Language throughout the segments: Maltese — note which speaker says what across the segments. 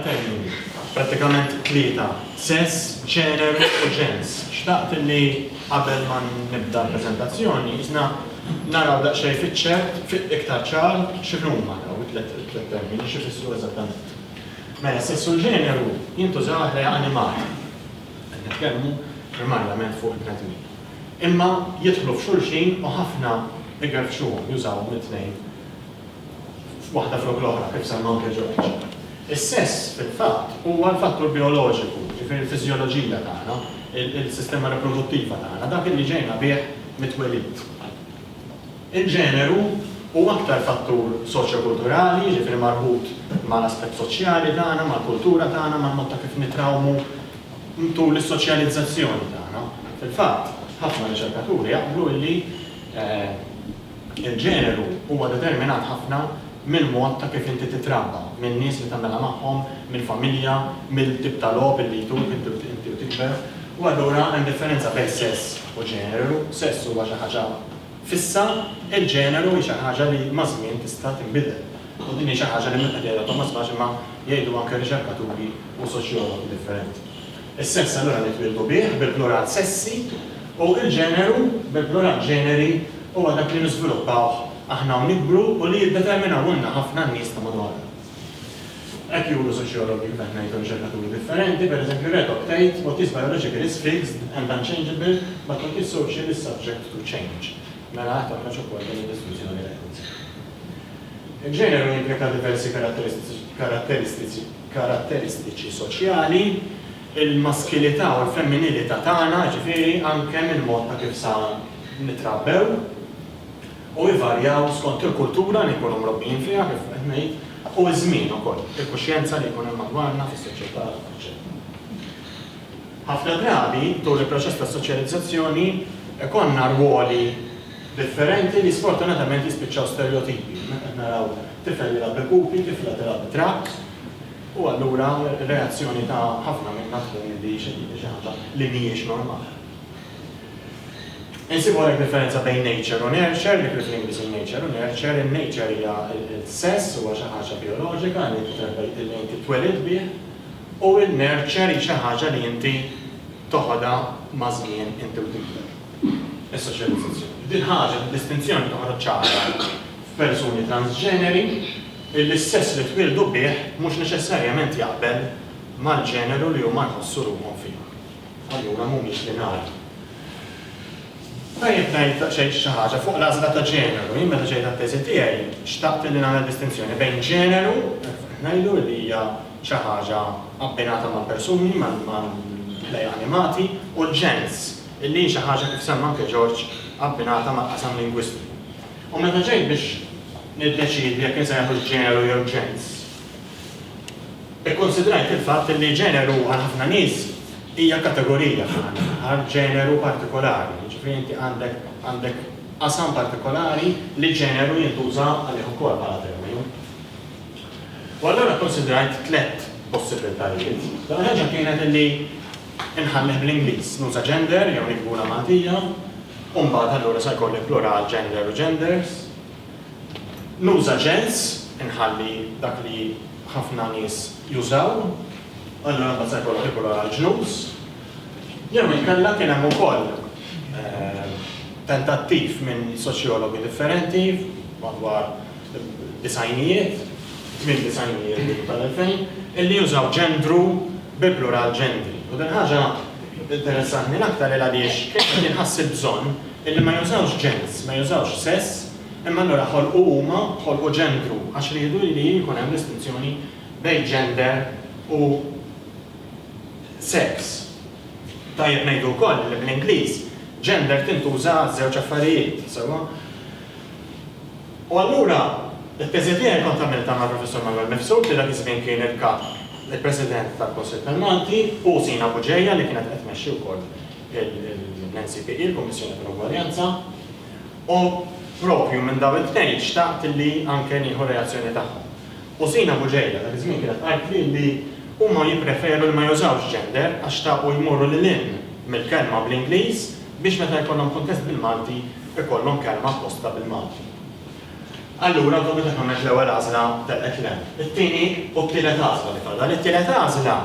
Speaker 1: termini, pratikament tlieta, sess, ġeneru u ġens. Xtaqt li qabel ma nibda l-preżentazzjoni, jisna naraw daqsxejn fiċ-ċert, iktar ċar, x'inhuma daw it-tliet termini, x'ifissru eżattament. Mela, sess u l-ġeneru jintużaw ħlejja animali. Qed nitkellmu primarjament fuq il-bnedmin. Imma jidħlu f'xulxin u ħafna igerfxuhom jużawhom it-tnejn waħda flok l-oħra kif semma anke George. Is-sess fil-fatt huwa l-fattur bioloġiku, ġifieri l-fiżjoloġija tagħna, il-sistema riproduttiva tagħna, dak li ġejna bih mitwelid. Il-ġeneru huwa aktar fattur soċjokulturali, ġifieri marbut mal-aspett soċjali tagħna, mal-kultura tagħna, mal-mod ta' kif nitrawmu tul is-soċjalizzazzjoni tagħna. Fil-fatt, ħafna riċerkaturi jaqblu li il-ġeneru huwa determinat ħafna mill-mod ta' kif inti titrabba, minn nies li tagħmilha magħhom, mill-familja, mill-tip ta' logħob li jtuk inti tikber. U allura hemm differenza bejn sess u ġeneru. Sess huwa xi ħaġa fissa, il-ġeneru hi xi ħaġa li ma' żmien tista' tinbidel. U din hi xi ħaġa li minn qed jgħidha ma sbax imma jgħidu anke riċerkaturi u soċjologi differenti. Is-sess allura nitwildu bih bil-plural sessi u il-ġeneru bil-plural ġeneri huwa dak li niżviluppaw aħna u nikbru u li jiddeterminawulna ħafna n-nies ta' madwarna. Hekk juru soċjologi kif qed ngħidu riċerkaturi differenti, pereżempju Reddock tgħid what is biological is fixed and unchangeable, but what is social is subject to change. Mela qed toħroġ ukoll din id-diskussjoni li il-ġeneru jimplika diversi karatteristiċi soċjali, il-maskilità u l-femminilità tagħna, ġifieri anke mill-mod ta' kif sa nitrabbew u jvarjaw skont il-kultura li jkunu mrobbin fiha kif qed ngħid u ż-żmien ukoll, il-kuxjenza li jkun hemm madwarna fis-soċjetà eċetera. Ħafna drabi tul il-proċess ta' soċjalizzazzjoni ikonna rwoli differenti li sfortunatament jispiċċaw stereotipi. Qed naraw tifel li rabbi pupi, tifla tilab trakk, u allura reazzjoni ta' ħafna minna tkun li xi ħaġa li mhijiex normali. Insibu għalek differenza bejn nature u nurture, li kif l-Inglis nature u nurture. Il-nature hija il-sess huwa xi ħaġa bioloġika li inti twelid bih, u il-nurture hi xi ħaġa li inti toħodha ma' żmien inti u tikber. Is-soċjalizzazzjoni. Din ħaġa distinzjoni toħroġ ċara f'persuni transġeneri illi s-sess li twildu bih mhux neċessarjament jaqbel mal-ġeneru li huma jħossu ruhom fih. Allura mhumiex lineari. Tajjeb ngħid xi ħaġa fuq l-għażla ta' ġeneru, jien meta ġejt għat-teżi tiegħi xtaqt li nagħmel distinzjoni bejn ġeneru ngħidu li hija xi ħaġa abbinata mal-persuni, mal-ħlejja animati, u l-ġens illi xi ħaġa kif semma anke George abbinata mal-qasam lingwistiku. U meta ġejt biex niddeċidi jekk insejħu ġeneru jew ġens, ikkonsidrajt il-fatt li ġeneru għal ħafna nies hija kategorija għal ġeneru partikolari. Ġifieri inti għandek qasam partikolari li ġeneru jintuża għalih ukoll bħala terminu. U allura kkonsidrajt tliet possibbiltajiet. L-ewwel ħaġa kienet li inħalleh bl-Ingliż nuża gender jew nikbuna magħtija, u mbagħad allura se jkolli plural gender u genders. Nuża ġens, inħalli dak li ħafna nies jużaw, allura mbagħad se jkollok plural ġnus. Jew inkella kien hemm ukoll tentattiv minn soċjologi differenti madwar disajnijiet li tal-2000 illi jużaw ġendru bil-plural ġendri. U din ħaġa interessantni l-aktar il għaliex kien inħassib bżonn illi ma jużawx ġens, ma jużawx sess, imma allura ħolqu huma ħolqu ġendru għax riedu li jkun hemm distinzjoni bejn gender u sex. Tajjeb ngħidu wkoll li bl-Ingliż gender tintuża żewġ affarijiet, sewwa. U allura it-teżi tiegħi kont għamilta ma' Professor Manuel Mifsud li dak iż-żmien kien il-kap il-President tal-Konsil tal-Malti u Sina Buġejja li kienet qed tmexxi wkoll l-NCPE, il-Kummissjoni tal-Ugwaljanza. U propju minn dawn it-tnejn xtaqt li anke nieħu reazzjoni tagħhom. U Sina Buġejja dak iż-żmien kienet qalt li huma jippreferu li ma jużawx gender għax taqgħu jmorru lil hinn mill-kelma bl-Ingliż biex meta jkollhom kuntest bil-Malti ikollhom kelma apposta bil-Malti. Allura automatikament l-ewwel għażla telqet le. It-tieni u t-tielet għażla li fadal. It-tielet għażla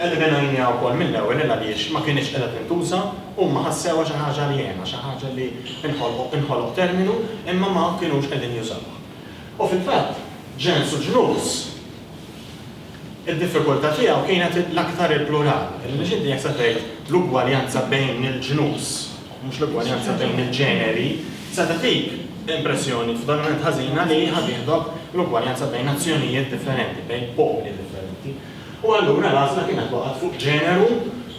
Speaker 1: eliminajnija wkoll mill-ewwel għaliex ma kienx qiegħda tintuża u ma ħassewa xi ħaġa li jema, xi ħaġa li inħoloq terminu imma ma kienux qegħdin jużawha. U fil-fatt, ġens u ġnus, id-diffikultà tiegħu kienet l-aktar il-plural. Biex inti jekk se tgħid l-ugwaljanza bejn il-ġnus, mhux l-ugwaljanza bejn il-ġeneri, se tagħtik impressjoni f'donament ħażina li ħadieħdok l-ugwaljanza bejn nazzjonijiet differenti, bejn popoli differenti. U allura l-għażla kienet waqgħet fuq ġeneru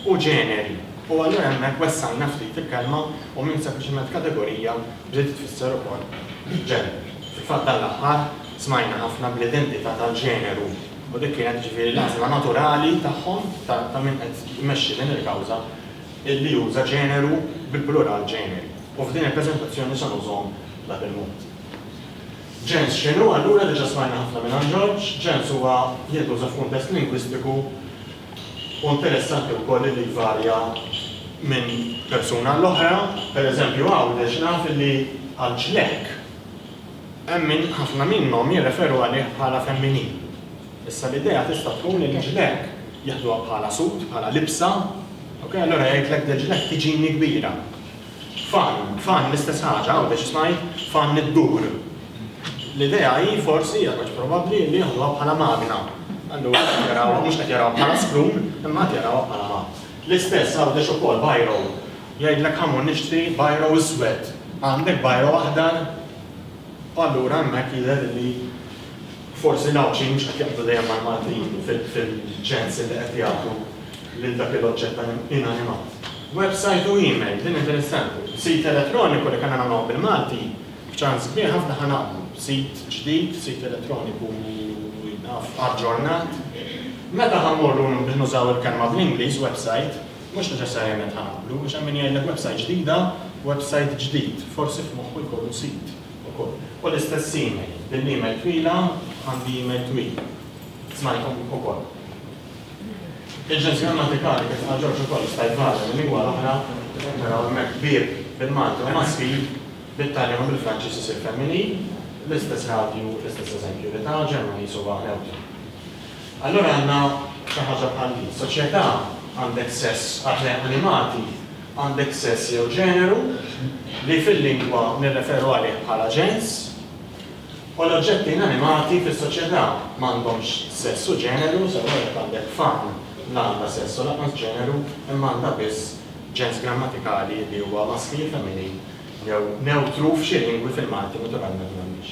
Speaker 1: u ġeneri. U allura hemmhekk wessajna ftit il-kelma u minn sempliċement kategorija bdiet tfisser ukoll ġeneru. Fil-fatt tal-aħħar smajna ħafna bl-identità tal-ġeneru u dik kienet ġifieri l-għażla naturali tagħhom ta' min qed jmexxi din il-kawża illi juża ġeneru bil-plural ġeneri. U f'din il-preżentazzjoni se nużhom dak il-mod. Ġens x'inhu allura diġà smajna ħafna minn George, ġens huwa jintuża f'kuntest lingwistiku u interessanti wkoll li jvarja minn persuna l-oħra, pereżempju għawdex naf li għal ġlek hemm min ħafna minnhom jirreferu għalih bħala femmin. Issa l-idea tista' tkun li ġlek jaħduha bħala sut, bħala libsa, allura jgħidlek ġlek tiġini kbira. Fan l-istess ħaġa, għawdex smajt, fan id-dur. L-idea hi forsi hija probabbli li jaħduha bħala magna. Allura jaraw mhux qed jaraw bħala scrum, imma qed jaraw bħala magna. L-istess għawdex ukoll bajro. Jgħidlek ħammur nixtri bajro iswed. Għandek bajro aħdar, allura hemmhekk jidher li forsi nawċi mhux qed jaqbdu dejjem mal-Maltin fil-ġens li qed jagħtu lil dak l-oġġett inanimat. Website u email, din interessanti. Sit elettroniku li kanna nagħmlu bil-Malti, b'ċans kbir ħafna ħanaqlu. Sit ġdid, sit elettroniku aġġornat. Meta ħammorru biex nużaw il-kelma bl-Ingliż website, mhux neċessarjament ħanaqblu, biex hemm min jgħidlek website ġdida, website ġdid, forsi f'moħħu jkollu sit ukoll. U l-istess email, bil-email twila għandi email twil. Smajthom ukoll. Il-ġens grammatikali kif George ukoll stajt lingwa l-oħra, naraw hemmhekk kbir bil-Malti u maskil, bit-Taljan u bil-Franċiż isir femminil, l-istess radju, l-istess eżempju li ta' Ġermaniż huwa neutru. Allura għandna xi ħaġa bħal din. Soċjetà għandek sess animati, għandek sess jew ġeneru li fil-lingwa nirreferu għalih bħala ġens, u l-oġġetti inanimati fis-soċjetà m'għandhomx sess u ġeneru, sewa għandek fan l-għanda sess u laqas ġeneru, imma għandha biss ġens grammatikali li huwa maskil femminil jew neutru f'xi lingwi fil-Malti naturalment m'għandix.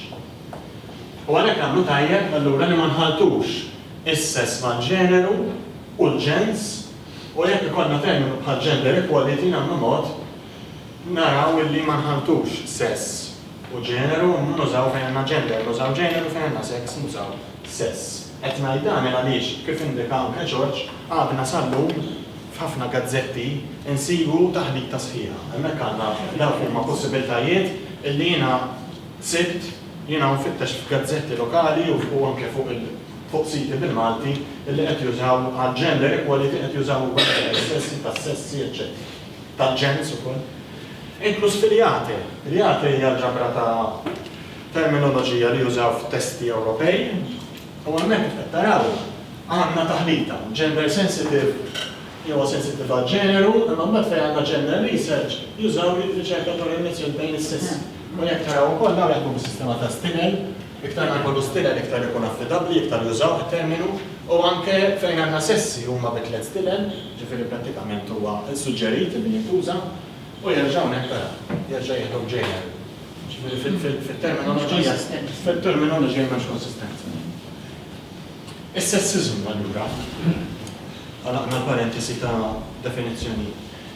Speaker 1: U għalhekk għamlu tajjeb allura li ma nħaltux is-sess mal-ġeneru u l-ġens u jekk ikollna terminu bħal gender equality nagħmlu mod naraw illi ma nħaltux sess u ġeneru nużaw fejn għandna gender, nużaw ġeneru fejn għandna seks, nużaw sess. Qed ngħid dan għaliex kif indika anke George għadna sallum f'ħafna gazzetti insibu taħlita sħiħa. Hemmhekk għandna dawk huma possibiltajiet illi jiena sibt jiena nfittex f'gazzetti lokali u anke fuq siti bil-Malti illi qed jużaw għal gender equality qed jużaw sessi tas-sessi eċċetera. Tal-ġens ukoll. Inkluż fil-jate. Il-jate hija l-ġabra ta' terminoloġija li jużaw f'testi Ewropej. U għammek qed taraw għandna taħlita, gender sensitive jew sensitive għal ġeneru, imma mbagħad fejn għandna gender research jużaw riċerkatori missjoni bejn is-sessi. U jekk taraw ukoll dawn jaħdmu b'sistema ta' stilel, iktar nagħmlu stilel iktar ikun affidabbli, iktar jużaw it-terminu, u anke fejn għandna sessi huma bi tliet stilel, ġifieri prattikament huwa suġġerit li jintuża, u jerġgħu hekk jerġa' jieħdu ġeneru. Ġifieri fil-terminoloġija m'hemmx konsistenza. Is-sessizmu allura, għalaqna parentesi ta' definizzjoni.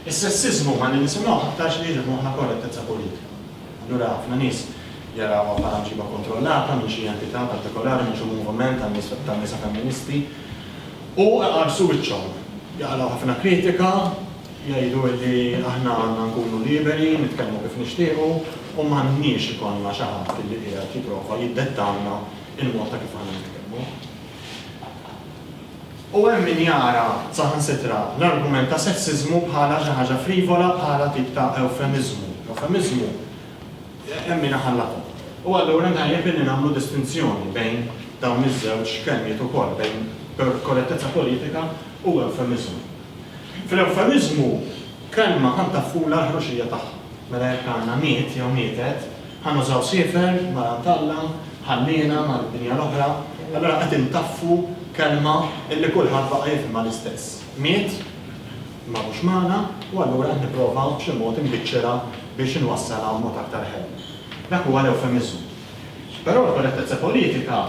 Speaker 1: Is-sessizmu ma li nisimgħu ħattax li moħħna korrettezza politika. Allura ħafna nies jarawha bħala ġiba kontrollata minn xi entità partikolari minn xi moviment tan-nisa femministi u qarsu wiċċhom. Jaqgħu ħafna kritika, jgħidu li aħna għandna nkunu liberi, nitkellmu kif nixtiequ u m'għandniex ikollna xi ħadd li qiegħed jipprova jiddettalna il-mod ta' kif aħna nitkellmu. U hemm min jara saħansitra l-argument ta' sessizmu bħala xi ħaġa frivola bħala tip ta' eufemizmu. Eufemizmu hemm min ħallatu. U allura nħajjeb li nagħmlu distinzjoni bejn dawn iż-żewġ kelmiet ukoll bejn korrettezza politika u eufemizmu. Fil-eufemizmu kelma ħantaffula l-ħruxija tagħha. Mela jekk għandna miet jew mietet, ħanużaw siefer ma ntalla, ħallina mal-dinja l-oħra, allura qed intaffu kelma illi kulħadd baqa' jifhimha l-istess. Miet m'għadux magħna u allura qed nipprovaw b'xi mod inbiċċerha biex inwassalha b'mod aktar ħelm. Dak huwa l-eufemizmu. Però l-korrettezza politika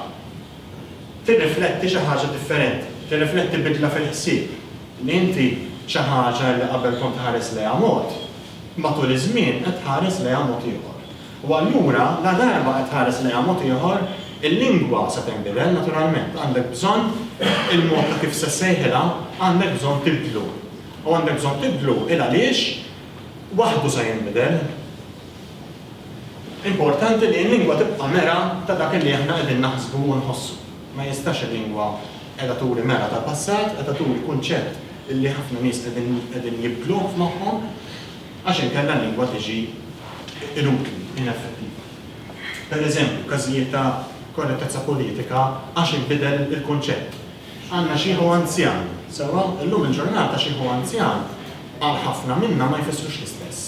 Speaker 1: tirrifletti xi ħaġa differenti, tirrifletti bidla fil-ħsieb. Li inti xi ħaġa li qabel kont ħares lejha mod, matul iż-żmien qed tħares lejha mod ieħor. U allura la darba qed tħares lejha mod ieħor, il-lingwa se tinbidel naturalment, għandek bżonn il-mod ta' kif se sejħilha għandek bżonn tibdlu. U għandek bżonn tibdlu il għaliex waħdu se jinbidel. Importanti li l-lingwa tibqa' mera ta' dak li aħna qegħdin naħsbu u nħossu. Ma jistax il-lingwa qiegħda turi mera tal-passat, qiegħda turi kunċett illi ħafna nies qegħdin jibdlu f'moħħhom għax inkella l-lingwa tiġi inutli, ineffettiva. Pereżempju, każijiet ta' korrettezza politika għax inbidel il-kunċett. Għandna xieħu anzjan, sewa, illum il-ġurnata xieħu anzjan għal ħafna minna ma jfissrux l-istess.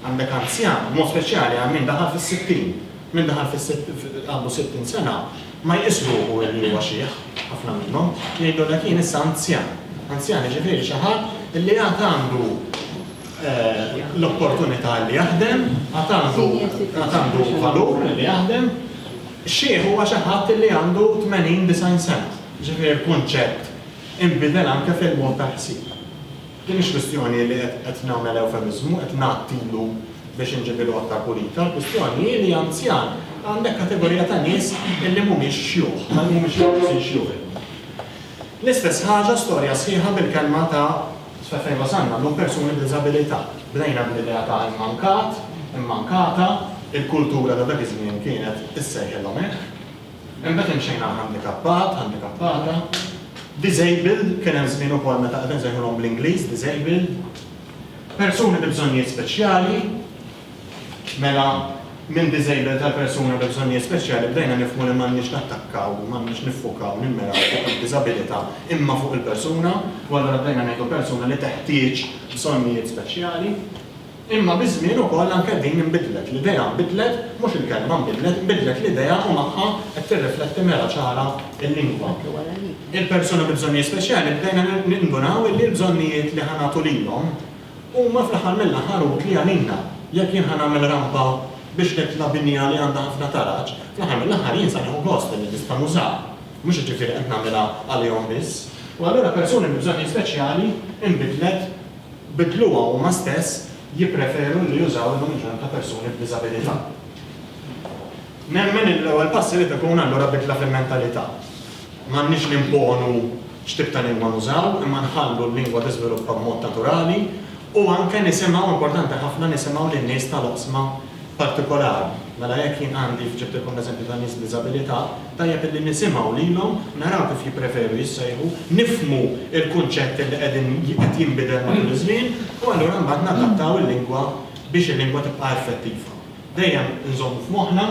Speaker 1: Għandek anzjan, mod speċjali għal min daħal fis-60, min daħal għandu 60 sena, ma jqisruhu li huwa xieħ, ħafna minnhom, jgħidu l kien issa anzjan. Anzjan ġifieri xi ħadd illi għad għandu l-opportunità li jaħdem, għandu valur li jaħdem, xieħ huwa xi ħadd li għandu 80-90 sena. Ġifieri kunċett inbidel anke fil-mod ta' ħsieb. Kienx kwestjoni li qed nagħmel eufemizmu, qed nagħtilu biex inġibilu aktar politika, l-kwestjoni li anzjan għandek kategorija ta' nies illi mhumiex xjuħ, ma mhumiex xjuħ. L-istess ħaġa storja sħiħa bil-kelma ta' fejn wasalna l persuni b'diżabilità. Bdejna bl-idea ta' immankat, immankata, il-kultura ta' dak iż-żmien kienet issejħilhom hekk. Imbagħad imxejna handikappat, handikappata, disabled, kien hemm żmien ukoll meta qed insejħulhom bl-Ingliż, disabled, persuni bi bżonnijiet speċjali, mela minn disabled tal persuna bi bżonnijiet speċjali bdejna nifhmu li m'għandniex nattakkaw, m'għandniex niffukaw nimmeraw fuq id-diżabilità imma fuq il-persuna, u allura bdejna ngħidu persuna li teħtieġ bżonnijiet speċjali. Imma biż-żmien ukoll anke din inbidlet, l-idea nbidlet, mhux il-kelma nbidlet l-idea u magħha qed tirrifletti mela ċara l-lingwa. Il-persuna bi bżonnijiet speċjali bdejna nindunaw li l-bżonnijiet li ħanatu lilhom huma fl-aħħar mill-aħħar utli għalina. Jekk jien ħanagħmel rampa biex nitla binja li għandha ħafna taraġġ, fl-aħħar mill-aħħar jien sa nieħu gost li nista' nużaha, mhux ġifieri qed nagħmilha għalihom biss. U allura persuni bi bżonnijiet speċjali inbidlet bidluha huma stess jippreferu li jużaw il-numġan ta' persuni b'diżabilità. Nemmen l-ewwel passi li tkun allura bidla fil-mentalità. M'għandniex nimponu x'tib ta' lingwa nużaw, imma nħallu l-lingwa tiżviluppa b'mod naturali u anke nisimgħu importanti ħafna nisimgħu lin-nies tal-oqsma partikolari. Mela jekk jien għandi ġibtilkom eżempju ta' nies b'diżabilità, tajjeb li nisimgħu lilhom, naraw kif jippreferu jissejħu, nifhmu il-kunċett li qed jinbidel matul iż-żmien u allura mbagħad nadattaw il-lingwa biex il-lingwa tibqa' effettiva. Dejjem nżommu f'moħħna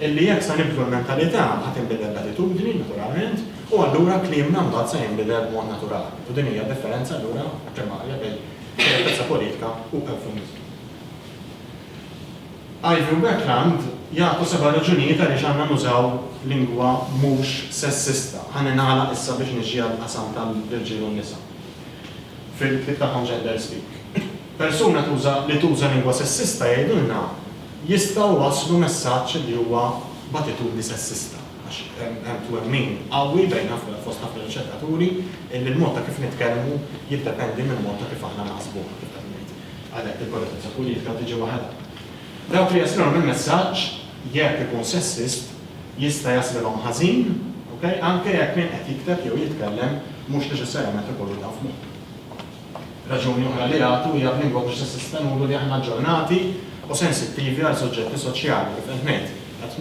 Speaker 1: illi jekk se nibdlu l-mentalità ħadd inbidel l-attitudni naturalment u allura kliemna mbagħad se jinbidel b'mod naturali. U din hija differenza allura ġenerali bejn korrettezza politika u eufemizmu. Ivy u Beckland jagħtu 7 raġunijiet għaliex għandna nużaw lingwa mhux sessista. Ħa nagħlaq issa biex niġi għall-qasam tal-irġiel u n-nisa. Fil-klip tagħhom gender speak. Persuna li tuża lingwa sessista jgħidulna jistgħu waslu messaġġ li huwa b'attitudni sessista. Għax hemm twemmin qawwi bejn fost ħafna riċerkaturi li l-mod ta' kif nitkellmu jiddependi mill-mod ta' kif aħna naħsbu. Għalhekk il-korrettezza politika tiġi waħedha. Dawk li jaslhom il-messaġġ jekk ikun sessist jista' jaslilhom ħażin, anke jekk min qed jikteb jew jitkellem mhux neċessarjament ikollu taf moħħ. Raġuni oħra li jagħtu hija b'lingwa mhux sessista nqulu li aħna aġġornati u sensittivi għal soġġetti soċjali kif qed ngħid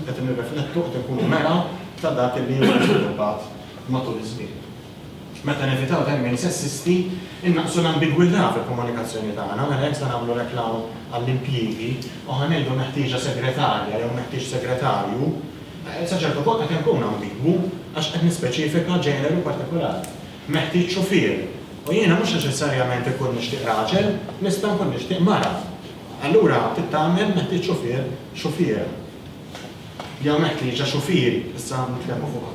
Speaker 1: qed nirriflettu qed ikunu mera ta' dak li huwa żviluppat matul iż-żmien. Meta nevitaw termini sessisti, innaqsu l-ambigwità fil-komunikazzjoni tagħna, mela jekk se nagħmlu reklam għall-impjiegi u ħanejdu meħtieġa segretarja jew meħtieġ segretarju, sa ċertu punt qed inkun ambigwu għax qed nispeċifika ġeneru partikolari. Meħtieġ xufier. U jiena mhux neċessarjament ikun nixtieq raġel, nista' nkun nixtieq mara. Allura titgħamel meħtieġ xufier. Jew meħtieġa xufieri, issa nitkellmu fuq.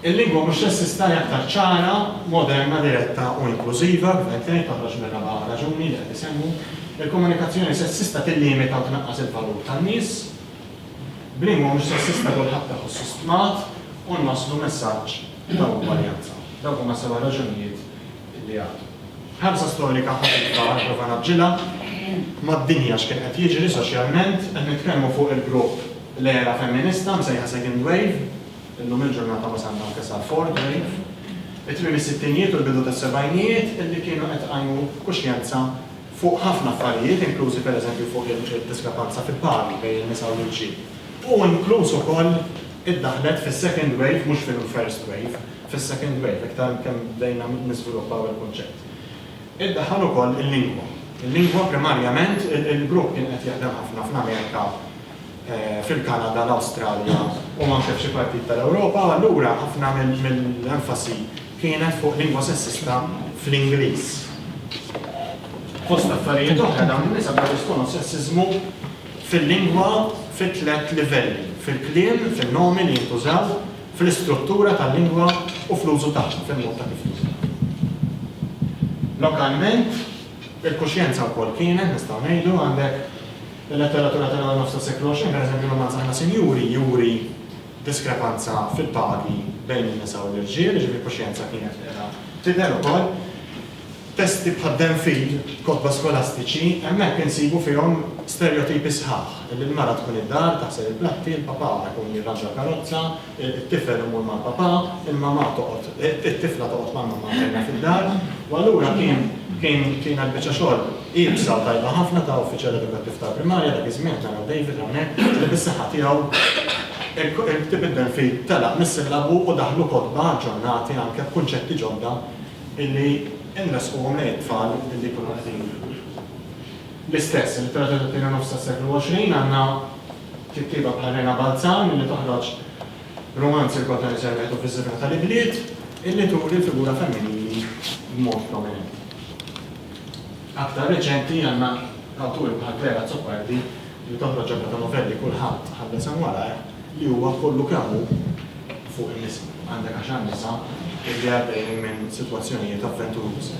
Speaker 1: Il-lingwa mhux sessista aktar ċara, moderna, diretta u inklużiva, kif toħroġ minn raba' raġuni li qed isemmu. Il-komunikazzjoni sessista tillimita u tnaqqas il-valur tan-nies. B'lingwa mhux sessista kulħadd tieħu stmat u nwasslu messaġġ ta' ugwaljanza. Dawk huma seba' raġunijiet li għadu. Ħabsa storika ħafna nipprova naġġilha mad-dinja x'kien qed jiġri soċjalment qed nitkellmu fuq il-grupp l-era femminista msejħa second wave. Illum il-ġurnata ma sanna anke sar Ford Wave, it-tmiem is-sittinijiet u l-bidu tas-sebgħinijiet illi kienu qed qajmu kuxjenza fuq ħafna affarijiet, inklużi pereżempju fuq il-diskrepanza fil-pagi bejn in-nisa u l-irġiel. U inkluż ukoll iddaħlet fis-second wave mhux fil-first wave, fis-second wave iktar kemm bdejna niżviluppaw il-kunċett. Iddaħħal ukoll il-lingwa. Il-lingwa primarjament il-grupp kien qed jaħdem ħafna fl-Amerika, fil-Kanada, l-Awstralja u anke f'xi partit tal-Ewropa, allura ħafna mill-enfasi kienet fuq lingwa sessista fl-Ingliż. Fost affarijiet oħra dawn in-nisa bdew jiskunu sessiżmu fil-lingwa fi 3 livelli, fil-kliem, fin-nomi li jintużaw, fl-istruttura tal-lingwa u fl-użu tagħha, fil-mod ta' kif tużaw. Lokalment, il-kuxjenza wkoll kienet nistgħu ngħidu għandek il-letteratura tal-nofs tas-seklu 20, pereżempju romanza ħafna sinjuri juri diskrepanza fil-pagi bejn in-nisa u l-irġiel, ġifieri kuxjenza kienet tidher ukoll testi bħal Denfield, kotba skolastiċi, hemmhekk insibu fihom stereotipi sħaħ. Il-mara tkun id-dar, taħsel il-platti, il-papà jkun jirranġa karozza, it-tifel imur mal-papà, il-mamma toqgħod, it-tifla toqgħod mal-mamma fejna fid-dar, u allura kien għal-biċċa xogħol ibsa tajba ħafna ta' uffiċjali edukattiv ta' primarja dak iż-żmien naraw David hawnhekk li bis-saħħa tiegħu il-ktib id-Denfield telaq mis-sillabu u daħlu kotba ġurnati anke b'kunċetti ġodda illi inresquhom lejn it-tfal illi jkunu qegħdin. L-istess, il-literatura ta' nofs tas-seklu 20 għandna kittieba bħal Rena Balzan illi toħroġ romanzi l-kotani servetu fiż-żibra tal-ibliet illi turi l-figura femminili b'mod prominenti. Aktar reċenti għandna awturi bħal Clara Zoppardi li toħroġ ġabra ta' novelli kulħadd ħabbes wara li huwa kollu kemm fuq in-nisa. Għandek għaxan nisa li għaddejjin minn sitwazzjonijiet avventurużi.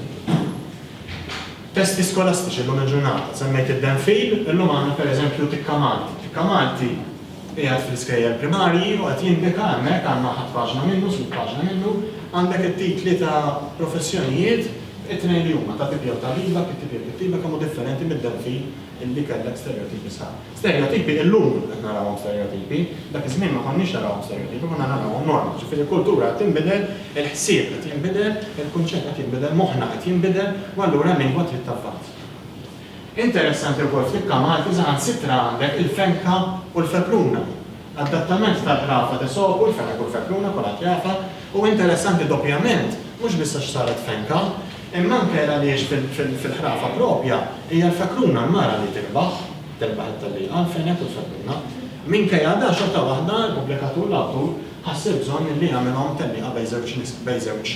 Speaker 1: Testi skolastiċi llum il-ġurnata, semmejt id-Denfield, illum għandna pereżempju Tikka Malti. Tikka Malti qiegħed fl-iskejjel primarji u qed jindika hemmhekk għandna ħadd paġna minnu, sub paġna minnu, għandek it-titli ta' professjonijiet it-tnejn li huma ta' tibjew ta' liba, kittiba kemm differenti mid-Denfield illi kellek stereotipi sħaħ. Stereotipi illum qed narawhom stereotipi, dak iż-żmien ma konniex narawhom stereotipi, konna narawhom norma. Ġifieri l-kultura qed tinbidel, il-ħsieb qed jinbidel, il-kunċett qed jinbidel, moħħna qed jinbidel, u allura l-lingwa trid tavvanza. Interessanti wkoll f'Tikka Malti saħansitra għandek il-fenka u l-fepruna. Adattament tal-ħrafa tisoqu l-fenka u l-fepruna kollha jafa, u interessanti doppjament mhux biss għax saret fenka, imma anke għaliex fil-ħrafa propja hija l-fekruna l-mara li tirbaħ it-tellieqa l-fenek u l-fekruna. Minkejja da xorta waħda l-pubblikatur l-awtur ħassib bżonn li jagħmilhom tellieqa bejn żewġ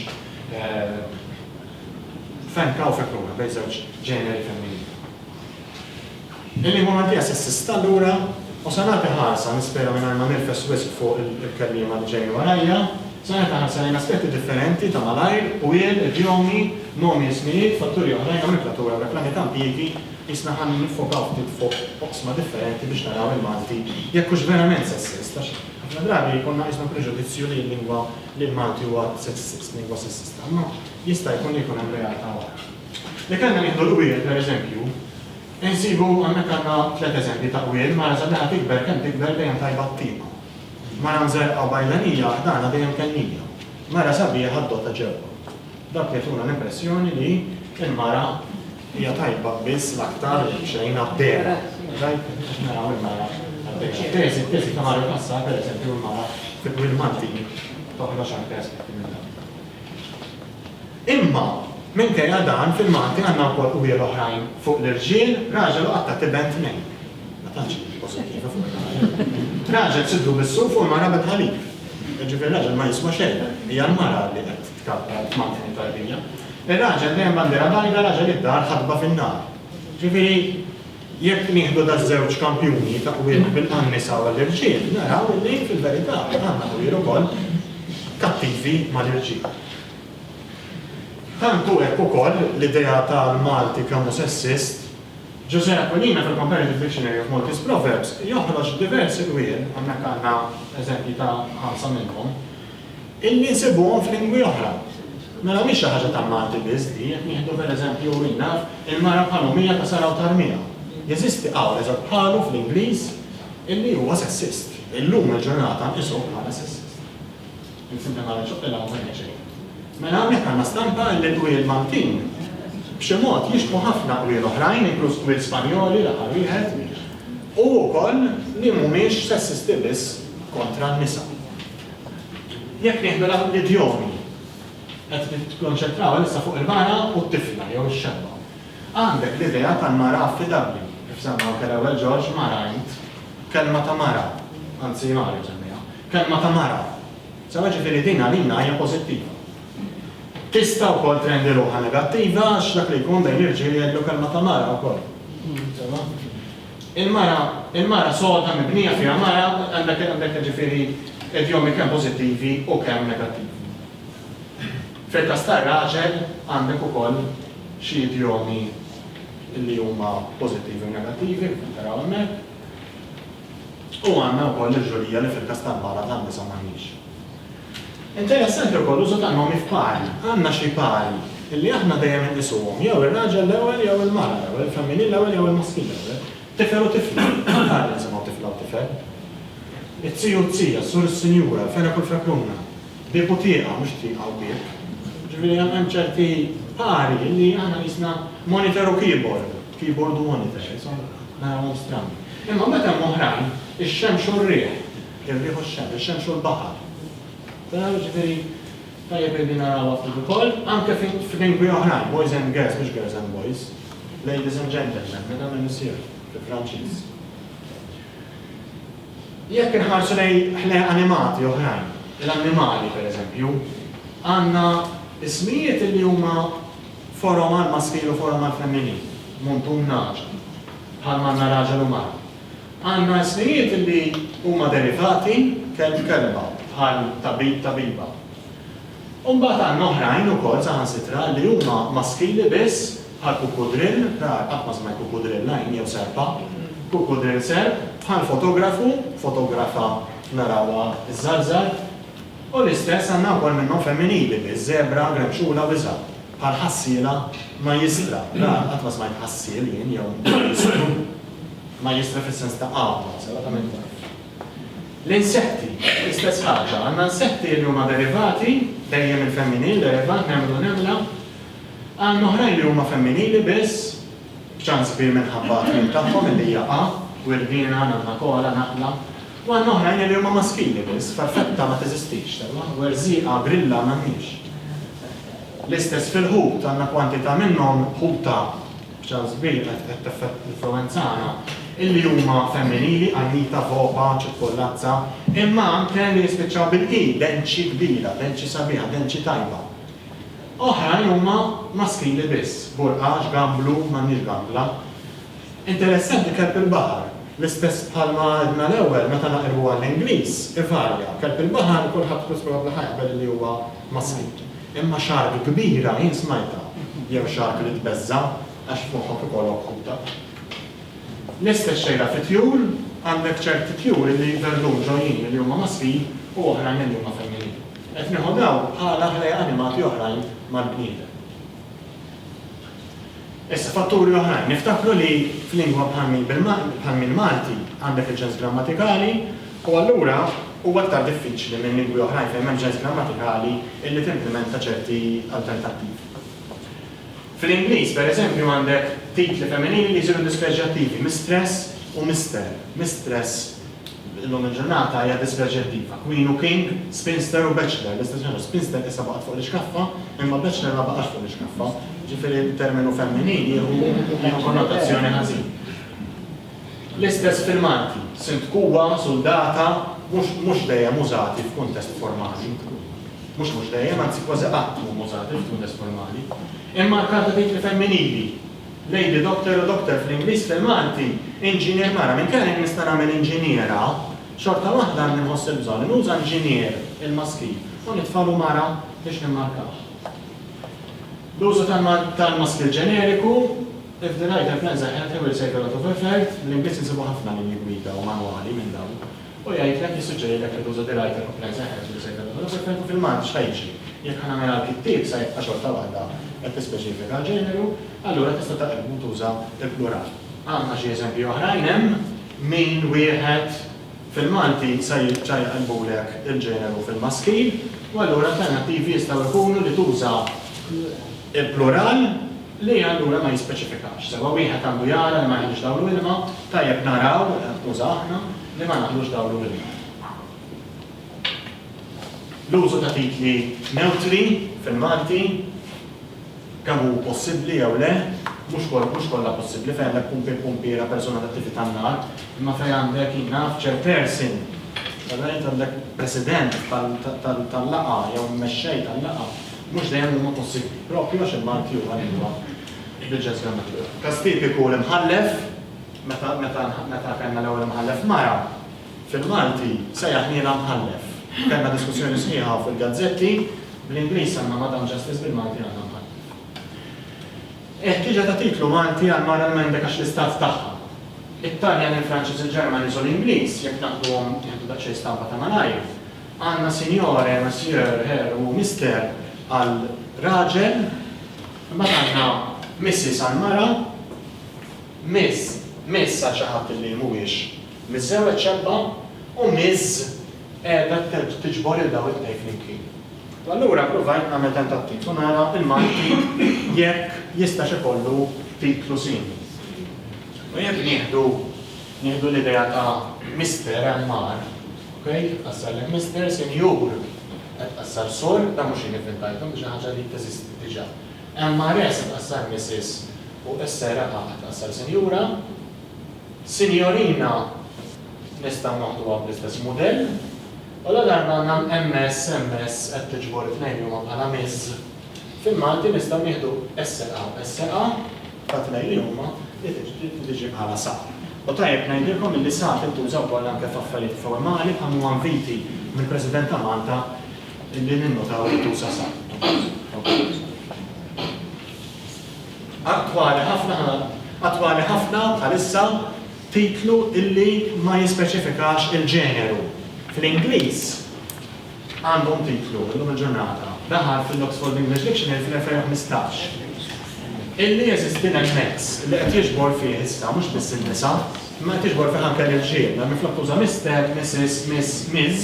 Speaker 1: fenka u fekruna, bejn żewġ ġeneri femminili. Il-lingwa Maltija sessista allura u se nagħti ħarsa nispera mingħajr ma nirfes wisq fuq il-kelliema li ġejjin warajja. Sanet għana lejn aspetti differenti ta' malajr, u idjomi, nomi ismijiet, fatturi oħrajn, nomenklatura u reklami ta' impjiegi jisna ħan nifokaw ftit fuq oqsma differenti biex naraw il-Malti jekk hux verament sessist. Ħafna drabi jkollna jisna preġudizzju li l-lingwa li l-Malti huwa lingwa sessista, ma jista' jkun hemm realtà wara. Li kellna nieħdu l-qwiel pereżempju, insibu hemmhekk għandna 3 eżempji ta' qwiel mara sabiħa tikber kemm tikber dejjem tajba t-tiema. Mara mżerqa bajlanija, ħdana dejjem kellnija. Mara sabiħa ħaddota ġewwa. Dak jagħtuna l-impressjoni li l-mara hija tajba biss l-aktar xejn għaddera. Naraw il-mara għaddera. Teżi ta' Mario Kassa, pereżempju l-mara fil-Malti toħroġ anke aspetti minn dan. Imma minkejja dan fil-Malti għandna wkoll qiegħed oħrajn fuq l-irġiel, raġel qatta tibben tnejn. Ma tantx pożittiva fuq il-raġel. Raġel siddu bis-suq fuq il-mara bit-ħalib. Ġifieri raġel ma jiswa xejn, hija l-mara li qed tkabbar tmantieni tarbija. Ir-raġel dejjem bandiera bajda raġel id-dar ħadba fin-nar. Ġifieri jekk nieħdu da żewġ kampjuni ta' qiegħed bil-nisa u l-irġiel, naraw li fil-verità għandna qiegħed ukoll kattivi mal-irġiel. Tantu hekk ukoll l-idea tal-Malti kemm sessist, José Aquilina fil-Comparative Dictionary of Maltese Proverbs joħroġ diversi qwiel, hemmhekk għandna eżempji ta' ħamsa minnhom, illi nsibuhom f'lingwi oħra. Mela mhix xi ħaġa tal-Malti biss di, jekk nieħdu pereżempju naf il-mara bħalhomija ta' saraw tarmija. Jeżisti hawn eżatt bħalu fl-Ingliż illi huwa sessist. Illum il-ġurnata nqisuh bħala sessist. Insimpi ma nċoqilha u ma xejn. Mela hawnhekk għandna stampa li l-qwiel Maltin b'xi mod jixbħu ħafna qwiel oħrajn, inkluż qwiel Spanjoli l-aħħar wieħed, u wkoll li mhumiex sessisti biss kontra n-nisa. Jekk nieħdu l-idjomi qed nikkonċentraw issa fuq il-mara u t-tifla jew ix-xebba. Għandek l-idea tal-mara affidabbli. Ifsemmaw kell-ewwel George Marajnt, kelma ta' mara, anzi Mari ġemmija, kelma ta' mara. Sewa ġifieri din għalina hija pożittiva. Tista' wkoll trendi ruħha negattiva għax dak li jkun bejn irġiel jgħidu kelma ta' mara wkoll. Il-mara soda mibnija fiha mara għandek ġifieri idjomi kemm pożittivi u kemm negattivi. Fil-każ tar-raġel għandek ukoll xi idjomi li huma pożittivi u negattivi, taraw hemmhekk. U għandna wkoll il-ġurija li fil-każ tal-mara tan-nisa m'għandniex. Interessanti wkoll użu ta' nomi f'pari. Għandna xi pari illi aħna dejjem inqisuhom jew ir-raġel l-ewwel jew il-mara l-ewwel, il-femminil l-ewwel jew il-maskil l-ewwel. Tifel u tifla. Għandna nisimgħu tifla u tifel. It-tziju u tzija, sur is-sinjura, fejn kull frakruna. Bieb u tieqa mhux tieqa u bieb. Ġifieri hemm ċerti pari illi aħna nisna monitor u keyboard u monitor, narawhom strani. Imma meta hemm oħrajn, ix-xemx u r-riħ, ir-riħ u x-xemx, ix-xemx u l-baħar. Ġifieri tajjeb li naraw ftit ukoll, anke f'lingwi oħrajn, boys and girls, mhux girls and boys, ladies and gentlemen, mesdames et messieurs, fil-Franċiż. Jekk inħarsu lejn ħlej animati oħrajn, l-annimali pereżempju, għandna ismijiet li huma forom għal maskil u forom għal femminil, muntun naġa, bħalma għandna raġel u mara. Għandna ismijiet li huma derivati kelma bħal tabiba. Mbagħad għandna oħrajn ukoll saħansitra li huma maskili biss bħal kukudrill, qatt ma smaj kukudrill lajn jew serpa, kukudrill serb, bħal fotografu, fotografa narawha iż-żarżar, u l-istess għandna wkoll minnhom femminili biss, żebra, gremxula u biżgħat. Bħal ħassiela majjistra, qatt ma smajt ħassiel jien jew majjistra fis-sens ta' qawwa, selatament. L-insetti, l-istess ħaġa, għandna insetti li huma derivati, dejjem il-femminil, derivat, nemlu nemla, għandna oħrajn li huma femminili biss, b'ċans kbir minħabba tmiem tagħhom illi jaqa', wirdina, nanna kola, naqla, u għandna oħrajn li huma maskili biss, farfetta ma teżistix, werżieqa, grilla m'għandniex. L-istess fil-ħut, għandna kwantità minnhom ħuta b'ċans kbir qed teffett influenzana, illi huma femminili, annita, foqa, ċirkollazza, imma anke li jispiċċaw bil-i, denċi kbira, denċi sabiħa, denċi tajba. Oħrajn huma maskili biss, burqax, gamblu, m'għandniex gambla. Interessanti kelb il-baħar, l-istess bħalma għedna l-ewwel meta naqrbu għall-Ingliż, ivarja, kelb il-baħar kulħadd probabbli ħajqbel li huwa maskil. Imma xark kbira jien smajta, jew xark li tbeżza għax fuqhom ikollok ħuta. L-istess xejra fit-tjur, għandek ċerti tjur li verlun ġojjin li huma maskil u oħrajn li huma femminili. Qed nieħu dawn bħala ħlej animati oħrajn mal-bniedem. Issa fatturi oħrajn, niftakru li f'lingwa bħal Malti għandek il-ġens grammatikali u allura huwa aktar diffiċli minn lingwi oħrajn fejn hemm ġens grammatikali illi timplementa ċerti alternattivi. Fil-Ingliż, pereżempju, għandek titli femminili li jsiru dispreġġattivi, mistress u mister. Mistress l-lum il-ġurnata hija disperġettiva. Queen u king, spinster u bachelor. L-istazzjoni spinster issa baqgħet fuq l-iskaffa, imma bachelor ma baqax fuq l-iskaffa. Ġifieri l-terminu femminili jieħu konnotazzjoni ħażin. L-istess filmanti, sindkuwa, soldata, mhux dejjem użati f'kuntest formali. Mhux dejjem, anzi kważi qatt huma użati f'kuntest formali. Imma l-karta titli femminili. Lady Doctor u Doctor fl-Ingliż filmanti, inġinier mara, minn kien nista' nagħmel inġiniera, xorta waħda nħoss il-bżonn, nuża inġinier il-maskil, u nitfalu mara biex nimmarkaw. L-użu tal-maskil ġeneriku, if the writer plans ahead, he will save a lot of effort, l-Ingliż insibu ħafna linji gwida u manwali minn dawn. U jgħidlek jissuġġerilek li tuża the writer plans ahead, will save a lot of effort, u fil-mant x'ħejġi. Jekk ħana mela l-kittib sa jibqa' xorta waħda qed tispeċifika ġeneru, allura tista' taqlbu tuża l-plural. Għandna xi eżempji oħrajn hemm min wieħed fil-Malti se jaqlbulek il-ġeneru fil-maskil, u allura alternattivi jistgħu jkunu li tuża il-plural li allura ma jispeċifikax. Sewa wieħed għandu jara li ma jħallix dawlu ilma, tajjeb naraw tuża aħna li ma naħlux dawlu ilma. L-użu ta' titli neutri fil-Malti kemm hu possibbli jew le, mhux kollha possibbli fejn għandek pumpiera persuna attività nar, imma fejn għandek naf chairperson, għandek għandek president tal-laqa jew mmexxej tal-laqa, mhux dejjem huma possibbli. Proprju għax il-Malti huwa lingwa bil-ġenz grammatika. Każ tipiku l-imħallef, meta kellna l-ewwel imħallef mara, fil-Malti sejjaħnielha mħallef. Kellna diskussjoni sħiħa fil-gazzetti, bl-Ingliż għandna Madam Justice bil-Malti għandna mħallef. Ħtiġa ta' titlu Malti għal mara l-mendek għax l-istat tagħha. It-Taljan, il-Franċiż, il-Ġermaniż u l-Ingliż, jekk naqduhom jieħdu daqsxejn stampa ta' malajr, għandna sinjore, monsieur, her u mister għal raġel, imbagħad għandna missis għal mara, miss għal xi ħadd li mhuwiex miżewweġ xabba u miss qiegħda tiġbor il daw it-tnejn flimkien. Allura provajt nagħmel tentattiv u nara il-Malti jekk jistax ikollu titlu simili. U jekk nieħdu l-idea ta' Mister Ammar, okej, qassarlek Mister Senjur, qed qassar sur, da mhux inventajthom biex ħaġa li teżisti diġà. Ammar qed qassar Mrs. u s-sera qed qassar Senjura, Sinjorina nistgħu naħduha bl-istess mudell, u l-għarna għandna MS qed tiġbor it-tnejn huma bħala Miss. Fil-Malti nistgħu nieħdu SRA ta' tnejn li huma li tiġi bħala sa. U tajjeb ngħidilkom illi sa tintuża wkoll anke f'affarijiet formali bħal huma inviti mill-President ta' Malta illi ninnotaw li tuża sa. Attwali ħafna bħalissa titlu illi ma jispeċifikax il-ġeneru. Fl-Ingliż għandhom titlu llum il-ġurnata daħal fil-Oxford English Dictionary fil-2015. Illi jeżisti l-Max, li qed jiġbor fih issa mhux biss in-nisa, imma qed jiġbor fih anke l-irġiel, la minflok tuża Mister, Mrs, Miss, Ms,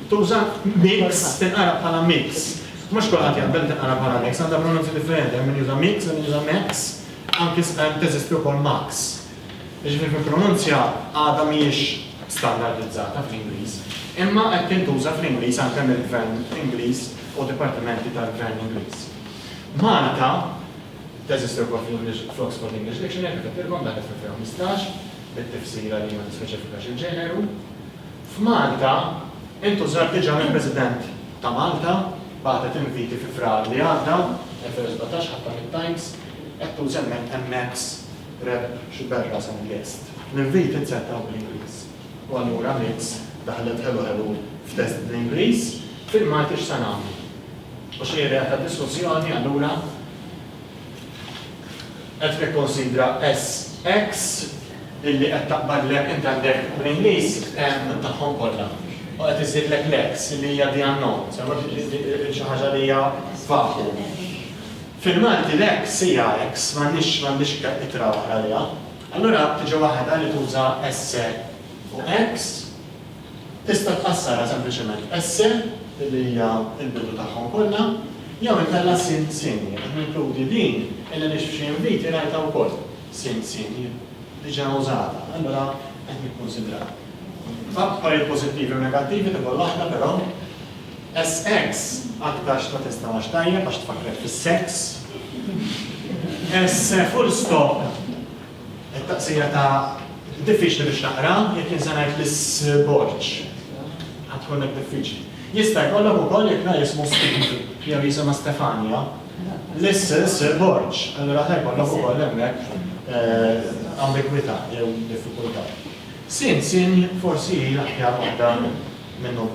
Speaker 1: tuża mix tinqara bħala mix. Mhux kulħadd jaqbel tinqara bħala mix, għandha pronunzi differenti, min juża mix, min juża max, anke teżisti wkoll max. Jiġifieri fil-pronunzja għadha mhijiex standardizzata fl-Ingliż. Imma qed tintuża fl-Ingliż anke mill-Gvern Ingliż u dipartimenti tal-Gvern Ingliż. Malta teżisti wkoll fl-Oxford English Dictionary kif qed dak fil-2015 bit-tifsira li ma tispeċifikax il-ġeneru. F'Malta intużat diġà mill-President ta' Malta bagħtet inviti fi frar li għadda 2017 ħatta mit-Times qed tuża MX Rep Xberra sa' guest. L-inviti tsettaw bl-Ingliż. U allura mix daħlet ħelu f'test bl-Ingliż, fil-Malti x'sa nagħmlu. U xi idea ta' diskussjoni allura qed nikkonsidra SX illi qed taqbadlek inti għandek bl-Ingliż tagħhom kollha. U qed iżidlek l-X li hija di unknown, sewa xi ħaġa li hija faħu. Fil-Malti l-X hija X m'għandix itra oħra liha. Allura tiġi waħda li tuża S u X tista' tqassara sempliċement S li hija l-bidu tagħhom kollha, jew inkella sin qed ninkludi din illi nix f'xi inviti rajta wkoll sin diġà użata. Allura qed nikkunsidra. Affarijiet pożittivi u negattivi tibgħu waħda però. SX aktar x'ta tista' għax tajjeb għax tfakret fis-sex. S full stop it-taqsija ta' diffiċli biex naqra, jekk inżanajt l-isborġ. Ħadkun hekk diffiċli. Jista' jkollok ukoll jekk jismu Steve, jew jisimha Stefania. L-isborġ, allura ta' jkollok ukoll hemmhekk ambigwità jew diffikultà. Sin forsi l-aħjar waħda minnu